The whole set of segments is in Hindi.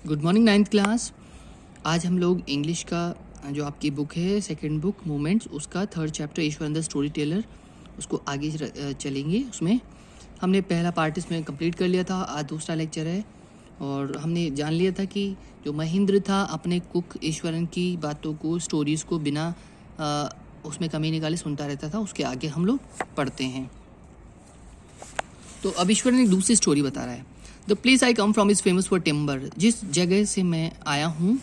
Good morning ninth class. आज हम लोग इंग्लिश का जो आपकी बुक है सेकंड बुक मोमेंट्स उसका third chapter Ishwar the story teller उसको आगे चलेंगे। उसमें हमने पहला पार्ट इसमें कंप्लीट कर लिया था, आज दूसरा लेक्चर है और हमने जान लिया था कि जो महेंद्र था अपने कुक ईश्वरन की बातों को स्टोरीज़ को बिना उसमें कमी निकाले सुनता रहता था। उसके आगे हम लोग पढ़ते हैं। तो अब ईश्वरन एक दूसरी स्टोरी बता रहा है। The place I come from is famous for timber. जिस जगह से मैं आया हूँ,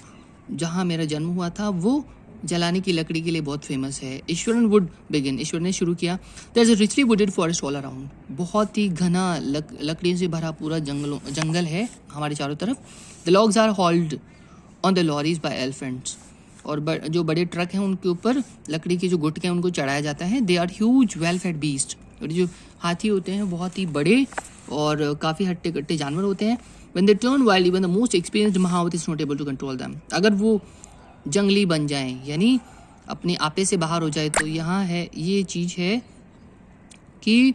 जहाँ मेरा जन्म हुआ था, वो जलाने की लकड़ी के लिए बहुत फेमस है। ईश्वरन वुड बिगिन, ईश्वर ने शुरू किया। There is a richly wooded forest all around. बहुत ही घना लकड़ियों से भरा पूरा जंगल है हमारे चारों तरफ। The logs are hauled on the lorries by elephants. और जो बड़े ट्रक हैं उनके ऊपर लकड़ी के जो गुटके हैं उनको चढ़ाया जाता है। They are huge well fed beast. और जो हाथी होते हैं बहुत ही बड़े और काफ़ी हट्टे कट्टे जानवर होते हैं। When they turn wild, even the most experienced महावत is not able to control them. अगर वो जंगली बन जाएं, यानी अपने आपे से बाहर हो जाए, तो यहाँ है ये चीज़ है कि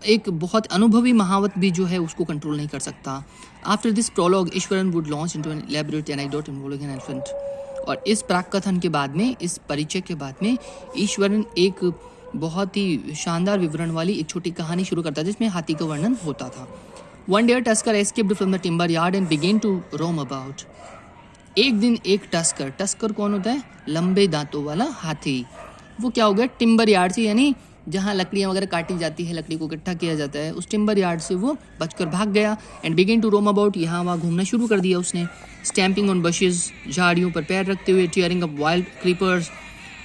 एक बहुत अनुभवी महावत भी जो है उसको कंट्रोल नहीं कर सकता। After this prologue Iswaran would launch into an elaborate anecdote involving an elephant. और इस प्राक कथन के बाद में, इस परिचय के बाद में, ईश्वरन एक बहुत ही शानदार विवरण वाली एक छोटी कहानी शुरू करता है जिसमें हाथी का वर्णन होता था। One day a tusker escaped from the timber yard and began to roam about. एक दिन एक टस्कर कौन होता है? लंबे दांतों वाला हाथी। वो क्या हो गया? टिम्बर यार्ड से, यानी जहाँ लकड़ियाँ वगैरह काटी जाती है, लकड़ी को इकट्ठा किया जाता है, उस टिम्बर यार्ड से वो बचकर भाग गया। And began to roam about, यहाँ वहाँ घूमना शुरू कर दिया उसने। स्टैम्पिंग ऑन बशेज, झाड़ियों पर पैर रखते हुए, टीयरिंग अप वाइल्ड क्रीपर्स,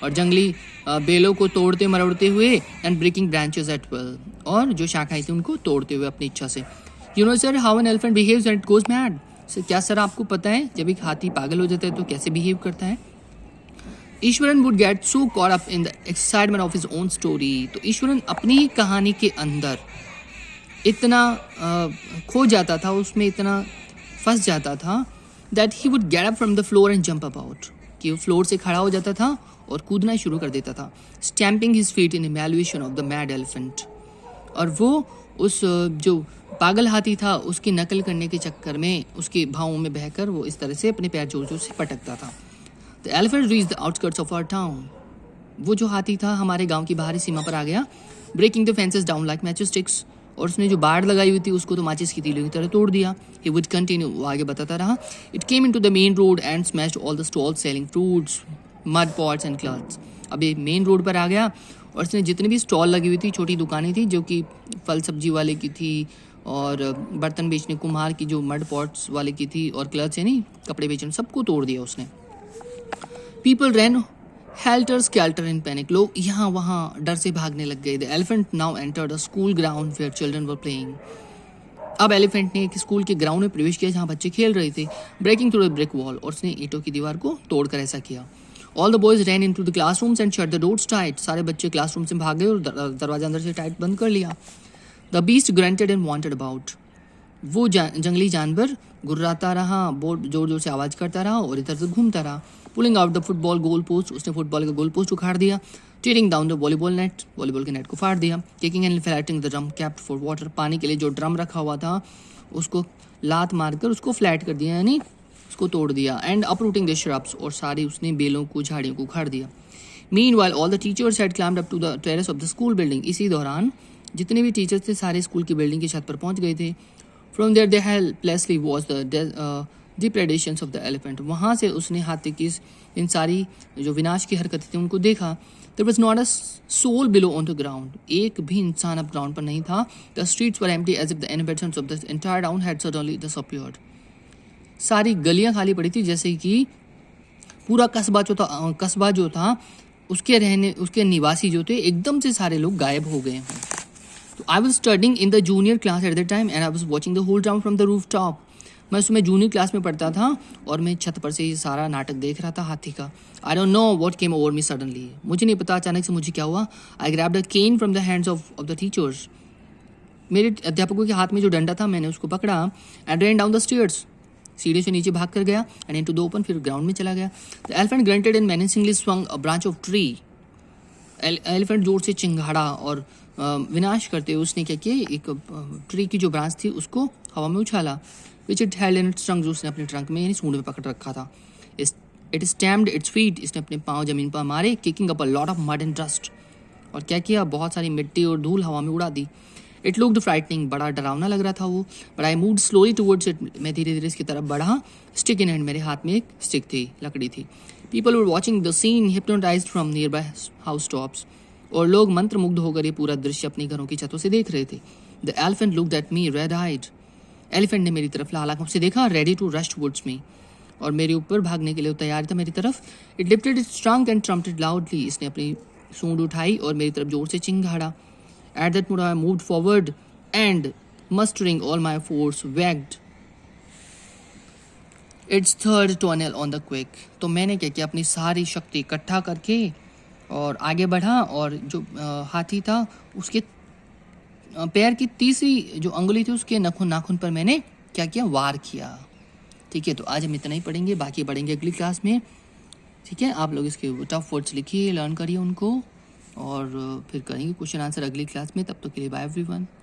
और जंगली बेलों को तोड़ते मरोड़ते हुए, and breaking branches at will, और जो शाखाएं थी उनको तोड़ते हुए अपनी इच्छा से। You know sir how an elephant behaves when it goes mad? क्या सर आपको पता है जब एक हाथी पागल हो जाता है तो कैसे बिहेव करता है? Eswaran would get so caught up in the excitement of his own story. तो ईश्वरन अपनी ही कहानी के अंदर इतना खो जाता था, उसमें इतना फंस जाता था, that he would get up from the floor and jump about. कि वो फ्लोर से खड़ा हो जाता था और कूदना शुरू कर देता था। Stamping his feet in evaluation of the mad elephant. और वो उस जो पागल हाथी था उसकी नकल करने के चक्कर में उसके भावों में बहकर वो इस तरह से अपने पैर जोर जोर से पटकता था। The elephant reached the outskirts of our town. वो जो हाथी था हमारे गांव की बाहरी सीमा पर आ गया। Breaking the fences down like matchsticks. और उसने जो बाड़ लगाई हुई थी उसको तो माचिस की तीलियों की तरह तोड़ दिया। ही वुड कंटिन्यू, वो आगे बताता रहा। It came into the main road and smashed all the stalls selling fruits, mud pots and clothes. अब ये मेन रोड पर आ गया और इसने जितनी भी स्टॉल लगी हुई थी, छोटी दुकानें थी जो कि फल सब्जी वाले की थी, और बर्तन बेचने कुम्हार की जो मड पॉट्स वाले की थी, और क्लथ्स यानी कपड़े बेचने, सबको तोड़ दिया उसने। People ran helter skelter in panic. लोग यहाँ वहाँ डर से भागने लग गए। The elephant now entered a school ground where children were playing. अब एलिफेंट ने एक स्कूल के ग्राउंड में प्रवेश किया जहाँ बच्चे खेल रहे थे। Breaking through the brick wall, और उसने ईंटों की दीवार को तोड़कर ऐसा किया। All the boys ran into the classrooms and shut the doors tight. सारे बच्चे क्लासरूम से भाग गए और दरवाजा अंदर से टाइट बंद कर लिया। The beast grunted and wandered about. वो जंगली जानवर गुर्राता रहा, बहुत जोर जोर से आवाज़ करता रहा और इधर उधर घूमता रहा। Pulling out the football goal post, उसने फुटबॉल का गोल पोस्ट उखाड़ दिया। Tearing down the volleyball net, volleyball के नेट को फाड़ दिया। Kicking and flattening the drum kept for water, पानी के लिए जो ड्रम रखा हुआ था उसको लात मारकर उसको फ्लैट कर दिया, यानी उसको तोड़ दिया। एंड अपरूटिंग द श्रब्स, और सारी उसने बेलों को, झाड़ियों को उखाड़ दिया। Meanwhile all the teachers had climbed up to the terrace of the school building. इसी दौरान जितने भी टीचर्स थे सारे स्कूल की बिल्डिंग की छत पर पहुंच गए थे। From there they helplessly watch the depredations of the elephant. वहाँ से उसने हाथी की इन सारी जो विनाश की हरकतें थी उनको देखा। There was not a soul below on the ground. एक भी इंसान अब ग्राउंड पर नहीं था। The streets were empty as if the inhabitants of the entire town had suddenly disappeared. सारी गलियां खाली पड़ी थी, जैसे कि पूरा कस्बा जो था उसके निवासी जो थे एकदम से सारे लोग गायब हो गए हों। तो I was studying in the junior class at the time and I was watching the whole town from the roof top. मैं उसमें जूनियर क्लास में पढ़ता था और मैं छत पर से ये सारा नाटक देख रहा था हाथी का। I don't know what came over me suddenly. मुझे नहीं पता अचानक से मुझे क्या हुआ। I grabbed a cane from the hands of the teachers. मेरे अध्यापकों के हाथ में जो डंडा था मैंने उसको पकड़ा। And ran down the stairs, सीढ़ी से नीचे भाग कर गया। एंड इनटू द ओपन, फिर ग्राउंड में चला गया। The elephant grunted and menacingly swung a branch of tree. Elephant जोर से चिंगाड़ा और विनाश करते हुए उसने क्या किया, एक ट्री की जो ब्रांच थी उसको हवा में उछाला। Which it held in its trunk, जो उसने अपने ट्रंक में यानी सूंड में पकड़ रखा था। इट स्टैम्प्ड इट्स फीट, इसने अपने पाँव जमीन पर मारे, kicking up a lot of mud and dust, और क्या किया, बहुत सारी मिट्टी और धूल हवा में उड़ा दी। इट लुक्ड फ्राइटनिंग, बड़ा डरावना लग रहा था वो। But I moved slowly towards it, मैं धीरे धीरे इसकी तरफ बढ़ा। स्टिक इन हैंड, मेरे हाथ में एक स्टिक थी, लकड़ी थी। People were watching the scene hypnotised from nearby house tops, और लोग मंत्रमुग्ध होकर ये पूरा दृश्य अपनी घरों की छतों से देख रहे थे। The elephant looked at me red eyed, elephant ने मेरी तरफ लाल आंखों से देखा, ready to rush towards me, और मेरे ऊपर भागने के लिए तैयार था मेरी तरफ। It lifted its trunk and trumpeted loudly, इसने अपनी सूंड उठाई और मेरी तरफ जोर से चिंगाड़ा। At that moment I moved forward and mustering all my force wagged its third tunnel on the quick. तो मैंने क्या किया, अपनी सारी शक्ति इकट्ठा करके और आगे बढ़ा, और जो हाथी था उसके पैर की तीसरी जो अंगुली थी उसके नाखून पर मैंने क्या किया, वार किया। ठीक है, तो आज हम इतना ही पढ़ेंगे, बाकी पढ़ेंगे अगली क्लास में। ठीक है, आप लोग इसके टफ वर्ड्स लिखिए, लर्न करिए उनको, और फिर करेंगे क्वेश्चन आंसर अगली क्लास में। तब तक के लिए बाय एवरीवन।